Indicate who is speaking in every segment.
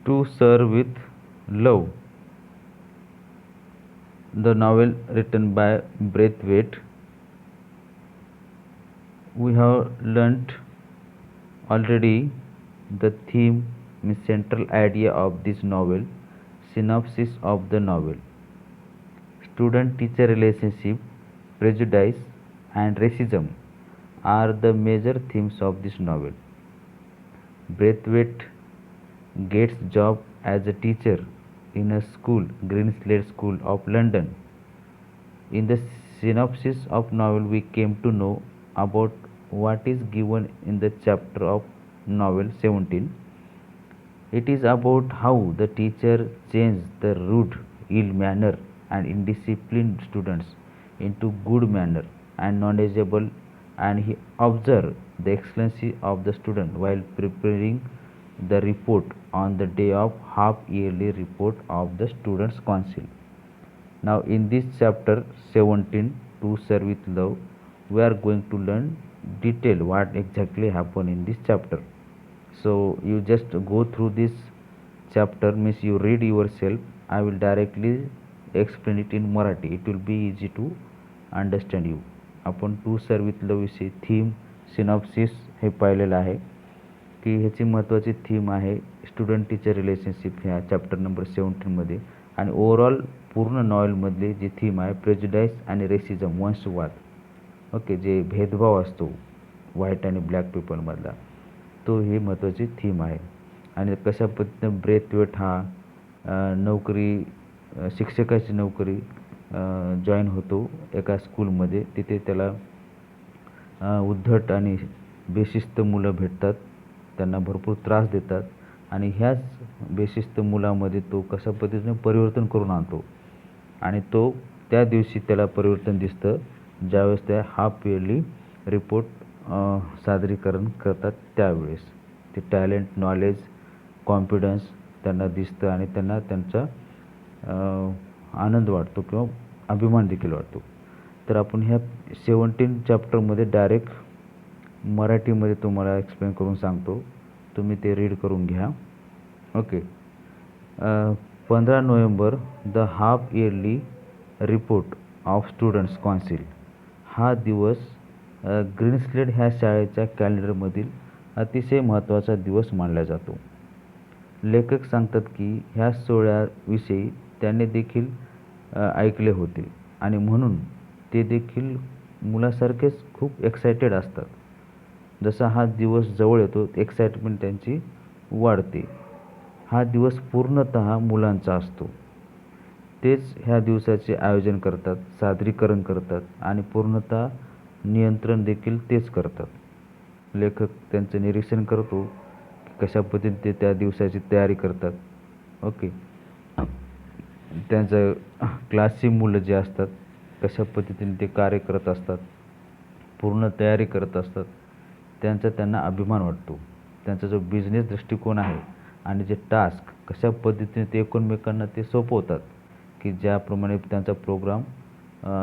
Speaker 1: To Serve with Love, the novel written by Braithwaite. We have learnt already the theme, means central idea of this novel, synopsis of the novel. Student-teacher relationship, prejudice, and racism are the major themes of this novel. Braithwaite gets job as a teacher in a school, Greenslade School of London. In the synopsis of novel, we came to know about what is given in the chapter of novel 17. It is about how the teacher changed the rude, ill manner and indisciplined students into good manner and knowledgeable, and he observed the excellency of the student while preparing the report on the day of half yearly report of the students council. Now in this chapter 17, To Serve with Love, we are going to learn detail what exactly happened in this chapter. So you just go through this chapter, means you read yourself. I will directly explain it in Marathi. It will be easy to understand you. आपण to serve with लव विषयी theme, synopsis हे पाहिलेलं आहे की ह्याची महत्त्वाची theme आहे student teacher relationship ह्या चॅप्टर नंबर 17मध्ये. आणि ओव्हरऑल पूर्ण नॉवेलमधली जी थीम आहे प्रेजुडाईस आणि रेसिझम, वंशवाद. ओके, जे भेदभाव असतो व्हाईट आणि ब्लॅक पीपलमधला, तो ही महत्त्वाची थीम आहे. आणि कशा पद्धतीनं ब्रेथवेट हा नोकरी, शिक्षकाची नोकरी जॉईन होतो एका स्कूलमध्ये. तिथे त्याला उद्धट आणि बेशिस्त मुलं भेटतात, त्यांना भरपूर त्रास देतात आणि ह्याच बेशिस्त मुलामध्ये तो कशा पद्धतीने परिवर्तन करून आणतो. आणि तो त्या दिवशी त्याला परिवर्तन दिसतं ज्यावेळेस त्या हाफ इयरली रिपोर्ट सादरीकरण करतात. त्यावेळेस ते टॅलेंट, नॉलेज, कॉन्फिडन्स त्यांना दिसतं आणि त्यांना त्यांचा आनंद वाटतो किंवा अभिमान देखील वाटतो. तर आपण ह्या 17 चॅप्टरमध्ये डायरेक्ट मराठीमध्ये तुम्हाला एक्सप्लेन करून सांगतो, तुम्ही ते रीड करून घ्या. Okay. 15 November, the half yearly report of students council. हा दिवस ग्रीनस्लेड ह्या शाळेच्या कॅलेंडरमधील अतिशय महत्त्वाचा दिवस मानला जातो. लेखक सांगतात की ह्या सोहळ्याविषयी त्यांनी देखील ऐकले होते आणि म्हणून ते देखील मुलासारखेच खूप एक्सायटेड असतात. जसा हा दिवस जवळ येतो एक्साइटमेंट त्यांची वाढते. हा दिवस पूर्णतः मुलांचा असतो. तेच ह्या दिवसाचे आयोजन करतात, सादरीकरण करतात आणि पूर्णतः नियंत्रण देखील तेच करतात. लेखक त्यांचं निरीक्षण करतो की कशा पद्धतीने ते त्या दिवसाची तयारी करतात. ओके. त्यांचं क्लासची मुलं जे असतात कशा पद्धतीने ते कार्य करत असतात, पूर्ण तयारी करत असतात. त्यांना अभिमान वाटतो. त्यांचा जो बिझनेस दृष्टिकोन आहे आणि जे टास्क कशा पद्धतीने ते एकमेकांना ते सोपवतात की ज्याप्रमाणे त्यांचा प्रोग्राम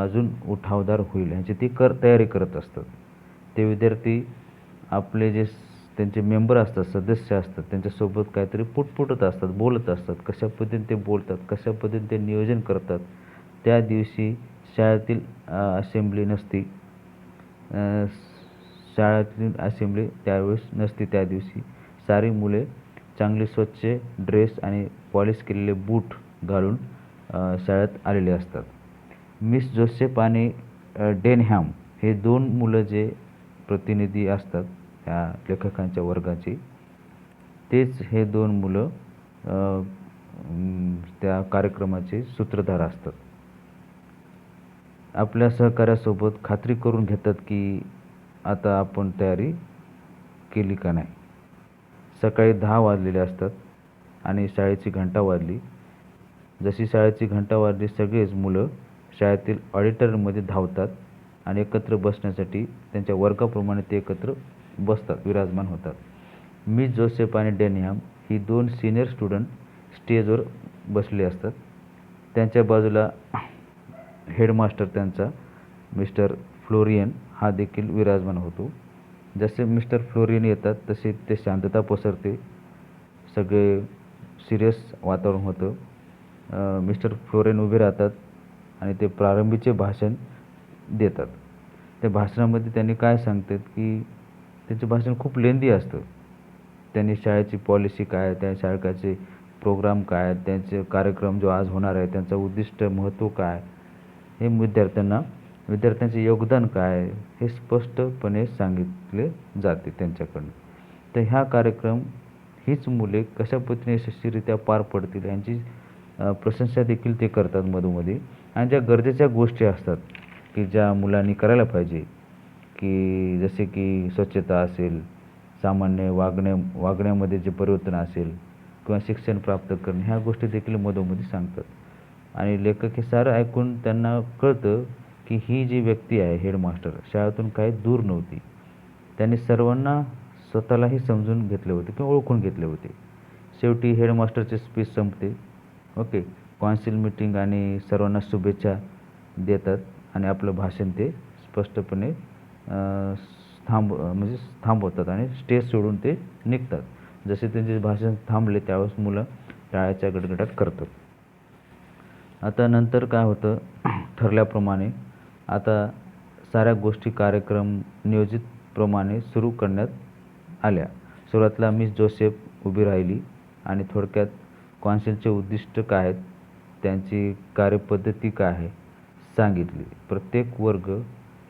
Speaker 1: अजून उठावदार होईल ह्याची ती तयारी करत असतात. ते विद्यार्थी आपले जे त्यांचे मेंबर असतात, सदस्य असतात, त्यांच्यासोबत काहीतरी पुटपुटत असतात, बोलत असतात. कशा पद्धतीने ते बोलतात, कशा पद्धतीने ते नियोजन करतात. त्या दिवशी शाळेतील असेंब्ली नसती, शाळेतील असेंब्ली त्यावेळेस नसती. त्या दिवशी सारी मुले चांगली स्वच्छ ड्रेस आणि पॉलिश केलेले बूट घालून शाळेत आलेले असतात. मिस जोसेफ आणि डेनहॅम हे 2 मुलं जे प्रतिनिधी असतात त्या लेखकांच्या वर्गाची, तेच हे 2 मुलं त्या कार्यक्रमाचे सूत्रधार असतात. आपल्या सहकार्यासोबत खात्री करून घेतात की आता आपण तयारी केली का नाही. सकाळी 10 वाजलेले असतात आणि शाळेची घंटा वाजली. जशी शाळेची घंटा वाजली सगळेच मुलं शाळेतील ऑडिटोरियममध्ये धावतात आणि एकत्र बसण्यासाठी त्यांच्या वर्गाप्रमाणे ते एकत्र बसतात, विराजमान होतात. मिस जोसेफ आणि डेनहॅम ही 2 सिनियर स्टुडंट स्टेजवर बसले असतात. त्यांच्या बाजूला हेडमास्टर त्यांचा मिस्टर फ्लोरियन हा देखील विराजमान होतो. जसे मिस्टर फ्लोरियन येतात तसे ते शांतता पसरते. सगळे सिरियस वातावरण होतं. मिस्टर फ्लोरेन उभे राहतात आणि ते प्रारंभीचे भाषण देतात. त्या भाषणामध्ये त्यांनी काय सांगतात, की त्यांचं भाषण खूप लेंदी असतं. त्यांनी शाळेची पॉलिसी काय, त्या शाळेचे प्रोग्राम काय, त्यांचे कार्यक्रम जो आज होणार आहे त्यांचं उद्दिष्ट, महत्त्व काय, हे विद्यार्थ्यांचे योगदान काय, हे स्पष्टपणे सांगितले जाते त्यांच्याकडून. तर ह्या कार्यक्रम हीच मुले कशा पद्धतीने यशस्वीरित्या पार पडतील यांची प्रशंसा देखील ते करतात मधोमधी. आणि ज्या गरजेच्या गोष्टी असतात की ज्या मुलांनी करायला पाहिजे, की जसे की स्वच्छता असेल, सामान्य वागण्यामध्ये जे परिवर्तन असेल किंवा शिक्षण प्राप्त करणे, ह्या गोष्टी देखील मधोमधी सांगतात. आणि लेखक हे सारं ऐकून त्यांना कळतं की ही जी व्यक्ती आहे हेडमास्टर शाळेतून काही दूर नव्हती. त्यांनी सर्वांना स्वतःलाही समजून घेतले होते किंवा ओळखून घेतले होते. शेवटी हेडमास्टरची स्पीच संपते. ओके, काउन्सिल मीटिंग आणि सर्वांना शुभेच्छा देतात आणि आपलं भाषण ते स्पष्टपणे थांबवतात आणि स्टेज सोडून ते निघतात. जसे त्यांचे भाषण थांबले त्यावेळेस मुलं टाळ्याच्या गडगडाट करतात. आता नंतर काय होतं, ठरल्याप्रमाणे आता साऱ्या गोष्टी कार्यक्रम नियोजितप्रमाणे सुरू करण्यात आल्या. सुरुवातीला मिस जोसेफ उभी राहिली आणि थोडक्यात काउन्सिलचे उद्दिष्ट काय आहेत, त्यांची कार्यपद्धती काय आहे सांगितली. प्रत्येक वर्ग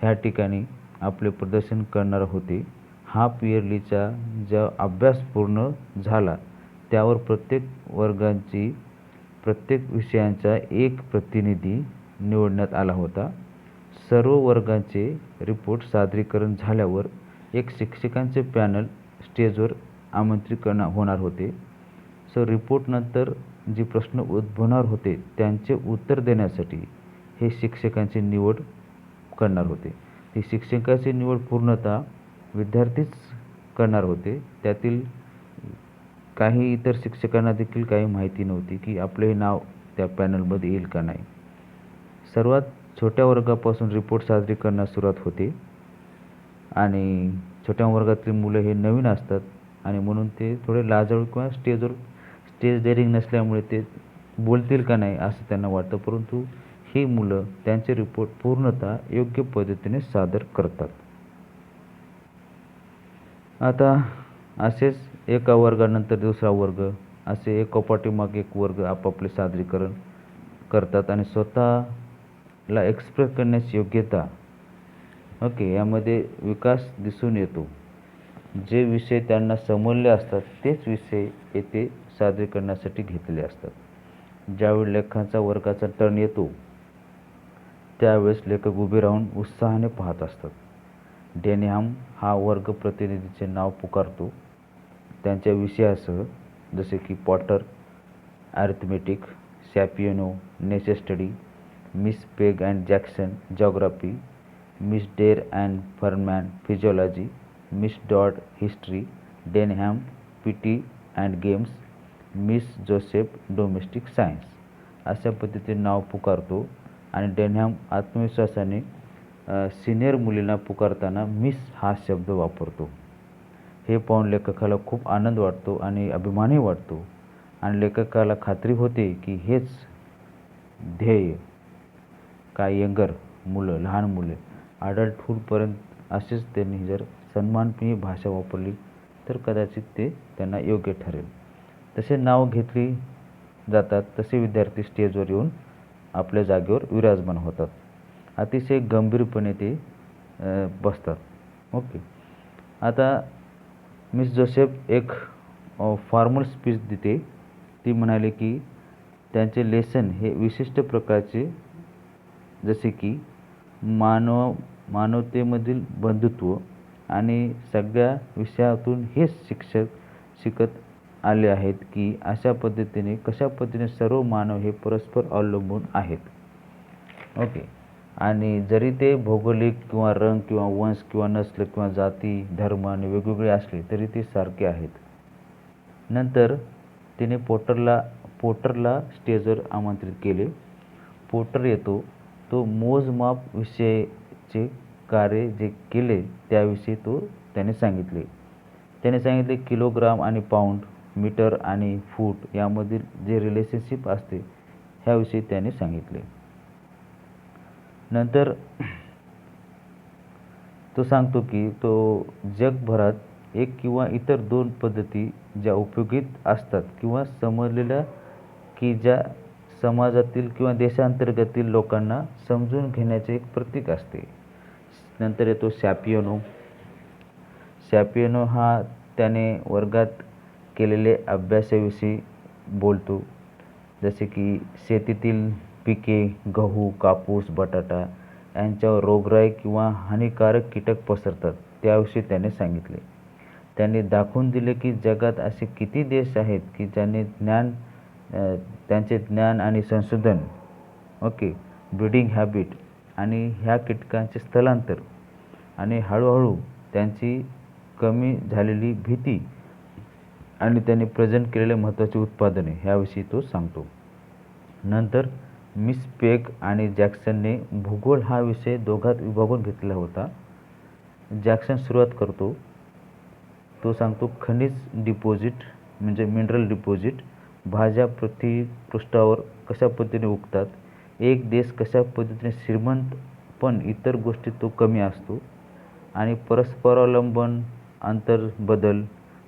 Speaker 1: ह्या ठिकाणी आपले प्रदर्शन करणार होते. हाफ इयरलीचा जो अभ्यास पूर्ण झाला त्यावर प्रत्येक विषयांचा एक प्रतिनिधी निवडण्यात आला होता. सर्व वर्गांचे रिपोर्ट सादरीकरण झाल्यावर एक शिक्षकांचे पॅनल स्टेजवर आमंत्रित होणार होते. रिपोर्टनंतर जे प्रश्न उद्भवणार होते त्यांचे उत्तर देण्यासाठी हे शिक्षकांची निवड करणार होते. ती शिक्षकाची निवड पूर्णतः विद्यार्थीच करणार होते. त्यातील काही इतर शिक्षकांना देखील काही माहिती नव्हती की आपले हे नाव त्या पॅनलमध्ये येईल का नाही. सर्वात छोट्या वर्गापासून रिपोर्ट सादरीकरणास सुरुवात होते आणि छोट्या वर्गातली मुलं हे नवीन असतात आणि म्हणून ते थोडे लाजाळू किंवा स्टेज डेअरिंग नसल्यामुळे ते बोलतील का नाही असं त्यांना वाटतं. परंतु ही मुलं त्यांचे रिपोर्ट पूर्णतः योग्य पद्धतीने सादर करतात. आता असेच एका वर्गानंतर दुसरा वर्ग असे एकोपाठोमाग एक वर्ग आपापले सादरीकरण करतात आणि स्वतःला एक्सप्रेस करण्याची योग्यता, ओके, यामध्ये विकास दिसून येतो. जे विषय त्यांना समजले असतात तेच विषय येथे सादरीकरणासाठी घेतलेले असतात. ज्यावेळी लेखकांचा वर्गाचा टर्न येतो त्यावेळेस लेखक उभे राहून उत्साहाने पाहत असतात. डेनिहम हा वर्ग प्रतिनिधीचे नाव पुकारतो. त्यांच्या विषयासह जसे की Potter arithmetic, Sapiano nature study, Miss Peg and Jackson geography, Miss Dare and Furman physiology, Miss Dodd history, Denham PT and games, Miss Joseph domestic science अशा पद्धतीने नाव पुकारतो. आणि डेनहॅम आत्मविश्वासाने सिनियर मुलींना पुकारताना मिस हा शब्द वापरतो. हे पाहून लेखकाला खूप आनंद वाटतो आणि अभिमानही वाटतो आणि लेखकाला खात्री होते की हेच ध्येय काय यंगर मुलं, लहान मुले अडल्टहूडपर्यंत असेच त्यांनी जर सन्माननीय भाषा वापरली तर कदाचित ते त्यांना योग्य ठरेल. तसे नाव घेतली जातात तसे विद्यार्थी स्टेजवर येऊन आपल्या जागेवर विराजमान होतात. अतिशय गंभीरपणे ते बसतात. ओके, आता मिस जोसेफ एक फॉर्मल स्पीच देते. ती म्हणाले की त्यांचे लेसन हे विशिष्ट प्रकारचे जसे की मानवतेमधील बंधुत्व आणि सगळ्या विषयातून हेच शिक्षक शिकत आले आहेत की कशा पद्धतीने सर्व मानव हे परस्पर अवलंबून आहेत. ओके, आणि जरी ते भौगोलिक किंवा रंग किंवा वंश किंवा नस्ल किंवा जाती धर्म आणि वेगवेगळे असले तरी ते सारखे आहेत. नंतर तिने पोटरला स्टेजवर आमंत्रित केले. पोटर येतो. तो मोजमाप विषयीचे कार्य जे केले त्याविषयी त्याने सांगितले. किलोग्राम आणि पाऊंड मीटर आणि फूट यामधील जे रिलेशनशिप असते ह्याविषयी त्याने सांगितले. नंतर तो सांगतो की तो जगभरात एक किंवा इतर 2 पद्धती ज्या उपयोगीत असतात किंवा समजलेल्या की ज्या समाजातील किंवा देशांतर्गतील लोकांना समजून घेण्याचे एक प्रतीक असते. नंतर येतो शॅपियोनो. शॅपियोनो हा त्याने वर्गात केलेले अभ्यासाविषयी बोलतो. जसे की शेतीतील पिके, गहू, कापूस, बटाटा यांच्यावर रोगराई किंवा हानिकारक कीटक पसरतात त्याविषयी त्याने सांगितले. त्यांनी दाखवून दिले की जगात असे किती देश आहेत की ज्यांनी त्यांचे ज्ञान आणि संशोधन ब्रीडिंग हॅबिट आणि ह्या कीटकांचे स्थलांतर आणि हळूहळू त्यांची कमी झालेली भीती आणि त्यांनी प्रेझेंट केलेले महत्त्वाचे उत्पादने ह्याविषयी तो सांगतो. नंतर मिस पेग आणि जॅक्सनने भूगोल हा विषय दोघात विभागून घेतलेला होता. जॅक्सन सुरुवात करतो. तो सांगतो खनिज डिपॉझिट म्हणजे मिनरल डिपॉझिट, भाज्या पृष्ठावर कशा पद्धतीने उगतात, एक देश कशा पद्धतीने श्रीमंत पण इतर गोष्टीत तो कमी असतो आणि परस्परावलंबन आंतरबदल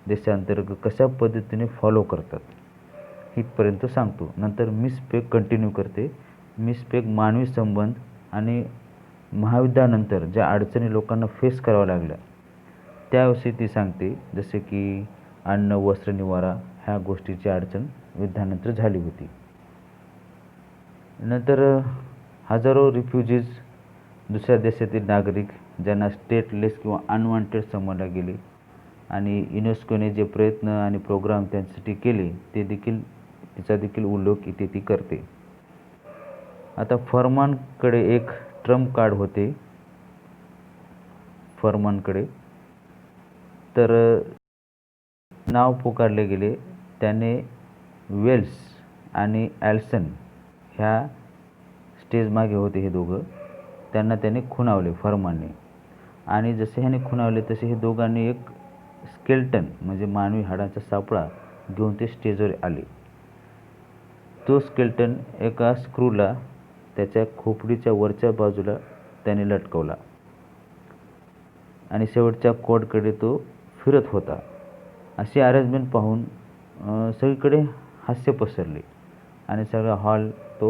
Speaker 1: देशांतर्गत कशा पद्धतीने फॉलो करतात इथपर्यंत सांगतो. नंतर मिस पेग कंटिन्यू करते. मिस पेग मानवी संबंध आणि महायुद्धानंतर ज्या अडचणी लोकांना फेस कराव्या लागल्या त्याविषयी ती सांगते. जसे की अन्न, वस्त्र, निवारा ह्या गोष्टीची अडचण युद्धानंतर झाली होती. नंतर हजारो रिफ्युजीज दुसऱ्या देशातील नागरिक ज्यांना स्टेटलेस किंवा अनवॉन्टेड समजले गेले आणि युनेस्कोने जे प्रयत्न आणि प्रोग्राम त्यांच्यासाठी केले तिचा देखील उल्लेख इथे ती करते. आता फरमानकडे एक ट्रम्प कार्ड होते. फरमानकडे तर नाव पुकारले गेले. त्याने वेल्स आणि ॲल्सन ह्या स्टेज मागे होते हे दोघं. त्यांना त्याने खुणावले फरमानने आणि जसे ह्याने खुणावले तसे हे दोघांनी एक स्केल्टन म्हणजे मानवी हाडांचा सापळा घेऊन ते स्टेजवर आले. तो स्केल्टन एका स्क्रूला त्याच्या खोपडीच्या वरच्या बाजूला त्याने लटकवला आणि शेवटच्या कॉर्डकडे तो फिरत होता. अशी अरेंजमेंट पाहून सगळीकडे हास्य पसरले आणि सगळा हॉल तो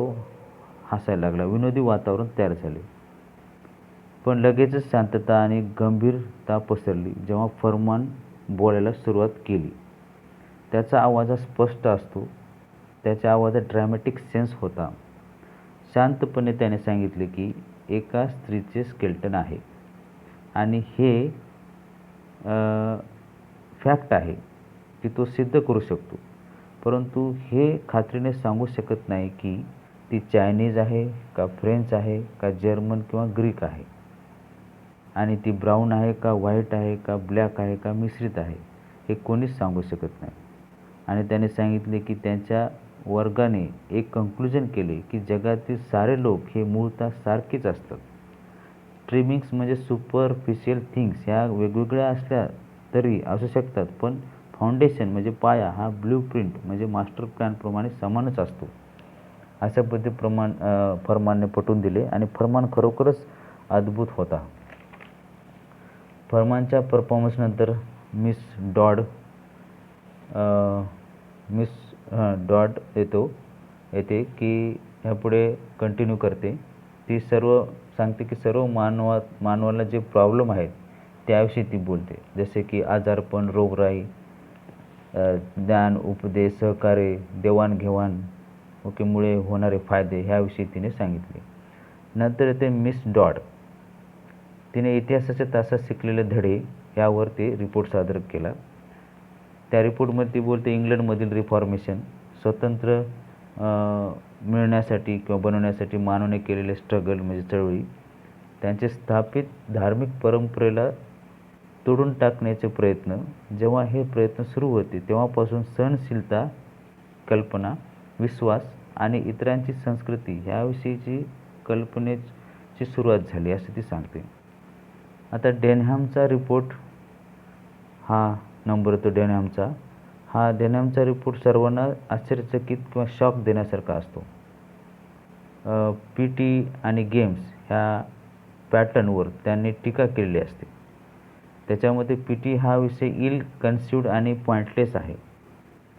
Speaker 1: हसायला लागला. विनोदी वातावरण तयार झाले. पण लगेचच शांतता आणि गंभीरता पसरली जेव्हा फरमान बोलायला सुरुवात केली. त्याचा आवाज हा स्पष्ट असतो. त्याच्या आवाजात ड्रॅमॅटिक सेन्स होता. शांतपणे त्याने सांगितले की एका स्त्रीचे स्केल्टन आहे आणि हे फॅक्ट आहे की तो सिद्ध करू शकतो, परंतु हे खात्रीने सांगू शकत नाही की ती चायनीज आहे का फ्रेंच आहे का जर्मन किंवा ग्रीक आहे आणि ती ब्राऊन आहे का व्हाईट आहे का ब्लॅक आहे का मिश्रित आहे हे कोणीच सांगू शकत नाही. आणि त्याने सांगितले की त्यांच्या वर्गाने एक कंक्लुजन केले की जगातील सारे लोक हे मूळतः सारखेच असतात. ट्रिमिंग्स म्हणजे सुपरफिशियल थिंग्स ह्या वेगवेगळ्या असल्या तरी असू शकतात, पण फाउंडेशन म्हणजे पाया हा ब्ल्यूप्रिंट म्हणजे मास्टर प्लॅनप्रमाणे समानच असतो. अशा पद्धतीने फरमानने पटवून दिले आणि फरमान खरोखरच अद्भुत होता. फरमानच्या परफॉर्मन्सनंतर मिस डॉड येते की ह्यापुढे कंटिन्यू करते. ती सर्व सांगते की सर्व मानवाला जे प्रॉब्लेम आहेत त्याविषयी ती बोलते. जसे की आजारपण, रोगराई, ज्ञान, उपदेश, सहकार्य, देवाणघेवाण मुळे होणारे फायदे ह्याविषयी तिने सांगितले. नंतर येते मिस डॉड. तिने इतिहासाच्या तासात शिकलेले धडे यावर ते रिपोर्ट सादर केला. त्या रिपोर्टमध्ये ती बोलते इंग्लंडमधील रिफॉर्मेशन, स्वतंत्र मिळण्यासाठी किंवा बनवण्यासाठी मानवाने केलेले स्ट्रगल म्हणजे चळवळी, त्यांचे स्थापित धार्मिक परंपरेला तोडून टाकण्याचे प्रयत्न. जेव्हा हे प्रयत्न सुरू होते तेव्हापासून सहनशीलता, कल्पना, विश्वास आणि इतरांची संस्कृती ह्याविषयीची कल्पनेची सुरुवात झाली असे ती सांगते. आता डेनहॅमचा रिपोर्ट हा नंबर येतो. डेनहॅमचा हा डेनॅमचा रिपोर्ट सर्वांना आश्चर्यचकित किंवा शॉक देण्यासारखा असतो. पी टी आणि गेम्स ह्या पॅटर्नवर त्यांनी टीका केलेली असते. त्याच्यामध्ये पी टी हा विषय इल कन्सिव्ड आणि पॉईंटलेस आहे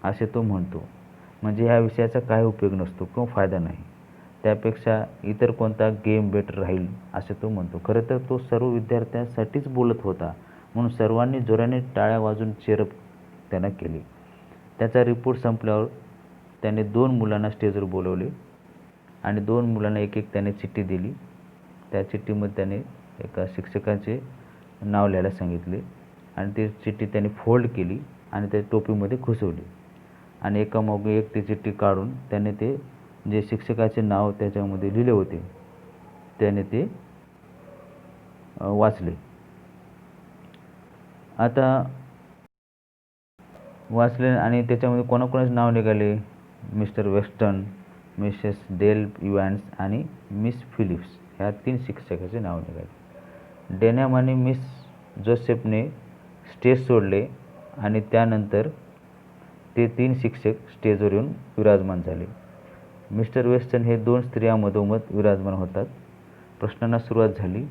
Speaker 1: असे तो म्हणतो. म्हणजे ह्या विषयाचा काही उपयोग नसतो किंवा फायदा नाही. त्यापेक्षा इतर कोणता गेम बेटर राहील असे तो म्हणतो. खरं तर तो सर्व विद्यार्थ्यांसाठीच बोलत होता, म्हणून सर्वांनी जोराने टाळ्या वाजून चेअरअप त्यानं केली. त्याचा रिपोर्ट संपल्यावर त्याने 2 मुलांना स्टेजवर बोलवले आणि 2 मुलांना एक एक त्याने चिठ्ठी दिली. त्या चिठ्ठीमध्ये त्याने एका शिक्षकाचे नाव लिहायला सांगितले आणि ती चिठ्ठी त्याने फोल्ड केली आणि त्या टोपीमध्ये घुसवली आणि एकामागे एक ती चिठ्ठी काढून त्याने ते जे शिक्षकाचे नाव त्याच्यामध्ये लिहिले होते त्याने ते वाचले. आता वाचले आणि त्याच्यामध्ये कोणाकोणाचे नाव निघाले? मिस्टर वेस्टन, मिसेस डेल इव्हॅन्स आणि मिस फिलिप्स ह्या 3 शिक्षकाचे नाव निघाले. डेनॅम आणि मिस जोसेफने स्टेज सोडले आणि त्यानंतर ते 3 शिक्षक स्टेजवर येऊन विराजमान झाले. मिस्टर वेस्टन हे 2 स्त्रिया मधोमध विराजमान होतात. प्रश्नांना सुरुवात झाली.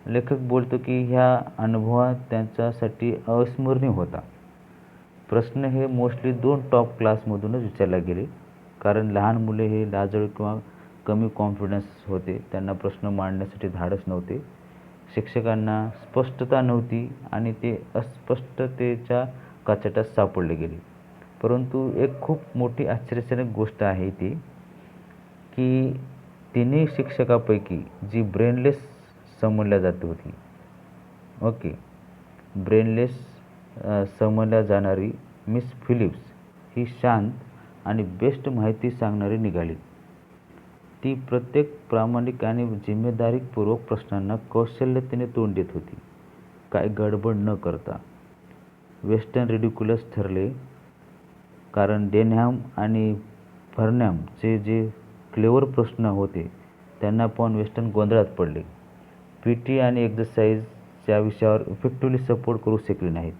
Speaker 1: लेखक बोलतो की ह्या अनुभवात त्यांच्यासाठी अविस्मरणीय होता. प्रश्न हे मोस्टली 2 टॉप क्लासमधूनच विचारले गेले, कारण लहान मुले हे लाजळू किंवा कमी कॉन्फिडन्स होते. त्यांना प्रश्न मांडण्यासाठी धाडस नव्हते. शिक्षकांना स्पष्टता नव्हती आणि ते अस्पष्टतेच्या कचाट्यात सापडले गेले. परंतु एक खूप मोठी आश्चर्यजनक गोष्ट आहे ती की तिन्ही शिक्षकापैकी जी ब्रेनलेस समजल्या जात होती, ओके, ब्रेनलेस समजल्या जाणारी मिस फिलिप्स ही शांत आणि बेस्ट माहिती सांगणारी निघाली. ती प्रत्येक प्रामाणिक आणि जिम्मेदारीपूर्वक प्रश्नांना कौशल्यतेने तोंड देत होती, काय गडबड न करता. वेस्टर्न रिडिक्युलस ठरले, कारण डेनहॅम आणि बर्नॅमचे जे क्लेवर प्रश्न होते त्यांना पाहून वेस्टर्न गोंधळात पडले. पी टी आणि एक्झरसाइजच्या विषयावर इफेक्टिव्हली सपोर्ट करू शकले नाहीत.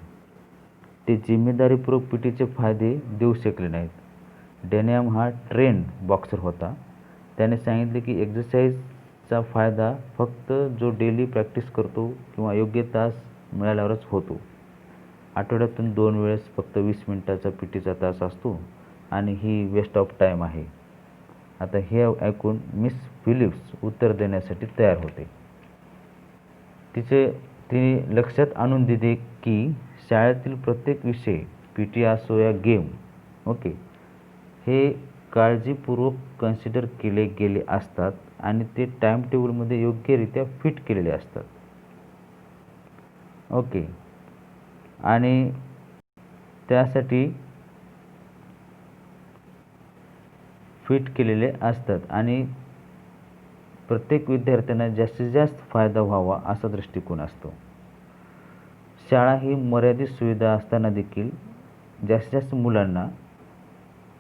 Speaker 1: ते जिम्मेदारीपूर्वक पी टीचे फायदे देऊ शकले नाहीत. डेनहॅम हा ट्रेंड बॉक्सर होता. त्याने सांगितले की एक्झरसाइजचा फायदा फक्त जो डेली प्रॅक्टिस करतो किंवा योग्य तास मिळाल्यावरच होतो. आठवड्यातून 2 वेळेस फक्त 20 मिनिटाचा पी टीचा तास असतो आणि ही वेस्ट ऑफ टाईम आहे. आता हे ऐकून मिस फिलिप्स उत्तर देण्यासाठी तयार होते. तिने लक्षात आणून दिले की शाळेतील प्रत्येक विषय, पी टी असो या गेम, ओके, हे काळजीपूर्वक कन्सिडर केले गेले असतात आणि ते टाइम टेबलमध्ये योग्यरित्या फिट केलेले असतात. ओके, आणि त्यासाठी फिट केलेले असतात आणि प्रत्येक विद्यार्थ्यांना जास्तीत जास्त फायदा व्हावा असा दृष्टिकोन असतो. शाळा ही मर्यादित सुविधा असताना देखील जास्तीत जास्त मुलांना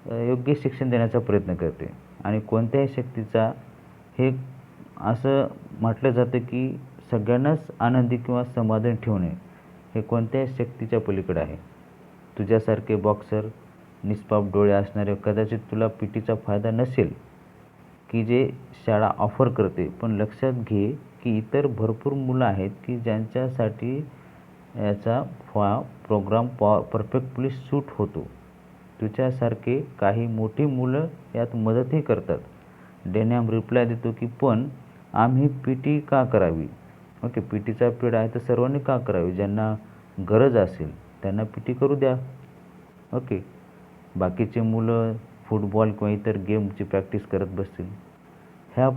Speaker 1: योग्य शिक्षण देण्याचा प्रयत्न करते आणि कोणत्याही शक्तीचा हे असं म्हटलं जातं की सगळ्यांनाच आनंदी किंवा समाधानी ठेवणे हे कोणत्याही शक्तीच्या पलीकडे आहे. तुझ्यासारखे बॉक्सर, निष्पाप डोळे असणारे कदाचित तुला पी टीचा फायदा नसेल की जे शाळा ऑफर करते, पण लक्षात घे की इतर भरपूर मुलं आहेत की ज्यांच्यासाठी याचा प्रोग्राम परफेक्टली सूट होतो. तुझ्यासारखे काही मोठी मुलं यात मदतही करतात. डेनहॅम रिप्लाय देतो की पण आम्ही पी टी का करावी? ओके, पी टीचा पिरियड आहे तर सर्वांनी का करावी? ज्यांना गरज असेल त्यांना पी टी करू द्या. ओके, बाकीचे मुलं फुटबॉल किंवा इतर गेमची प्रॅक्टिस करत बसतील. हा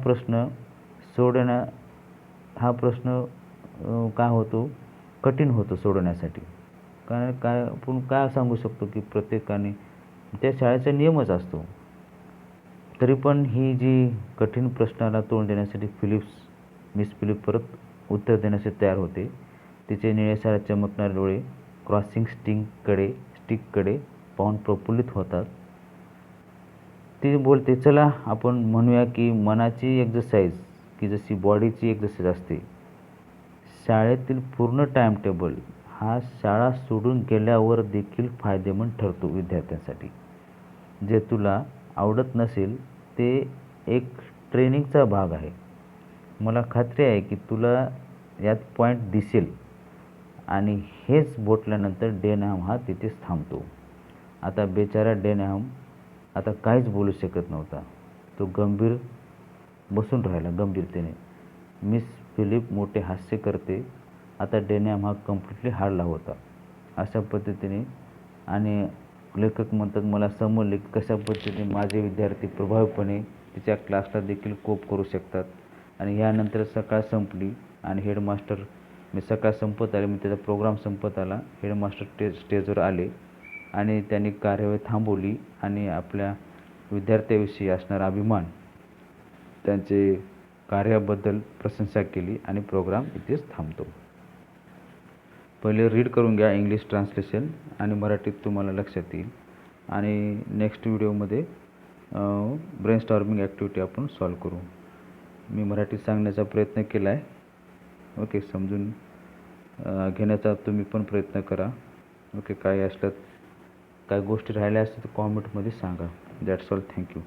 Speaker 1: प्रश्न काय होतो, कठीण होतो सोडवण्यासाठी. कारण आपण काय सांगू शकतो की प्रत्येकाने त्या शाळेचा नियमच असतो. तरी पण ही जी कठीण प्रश्नाला तोंड देण्यासाठी मिस फिलिप्स परत उत्तर देण्यासाठी तयार होते. तिचे निळेशार चमकणारे डोळे क्रॉसिंग स्टिककडे पाहून प्रफुल्लित होतात. ती बोलते, चला आपण म्हणूया की मनाची एक्झरसाइज की जशी बॉडीची एक्झरसाइज असते, शाळेतील पूर्ण टाइम टेबल हा शाळा सोडून गेल्यावर देखील फायदेमंद ठरतो विद्यार्थ्यांसाठी. जे तुला आवडत नसेल ते एक ट्रेनिंगचा भाग आहे. मला खात्री आहे की तुला यात पॉईंट दिसेल आणि हेच बोलल्यानंतर डेनहॅम हा तिथेच थांबतो. आता बेचारा डेनहॅम आता काहीच बोलू शकत नव्हता. तो गंभीर बसून राहिला गंभीरतेने. मिस फिलिप मोठे हास्य करते. आता डेनहॅम हा कम्प्लिटली हारला होता. अशा पद्धतीने आणि लेखक म्हणतात मला समजले की कशा पद्धतीने माझे विद्यार्थी प्रभावीपणे तिच्या क्लासला देखील कोप करू शकतात. आणि यानंतर सकाळ संपली आणि हेडमास्टर सकाळ संपत आली, त्याचा प्रोग्राम संपत आला. हेडमास्टर स्टेजवर आले आणि त्यांनी कार्यवाही थांबवली आणि आपल्या विद्यार्थ्याविषयी असणारा अभिमान, त्यांचे कार्याबद्दल प्रशंसा केली आणि प्रोग्राम इथेच थांबतो. पहिले रीड करून घ्या इंग्लिश ट्रान्सलेशन आणि मराठीत तुम्हाला लक्षात येईल. आणि नेक्स्ट व्हिडिओमध्ये ब्रेनस्टॉर्मिंग ॲक्टिव्हिटी आपण सॉल्व करू. मी मराठीत सांगण्याचा प्रयत्न केला आहे. ओके, समजून घेण्याचा तुम्ही पण प्रयत्न करा. ओके, काय असलं काय गोष्टी राहिल्या असतील तर कॉमेंटमध्ये सांगा. That's all. थँक्यू.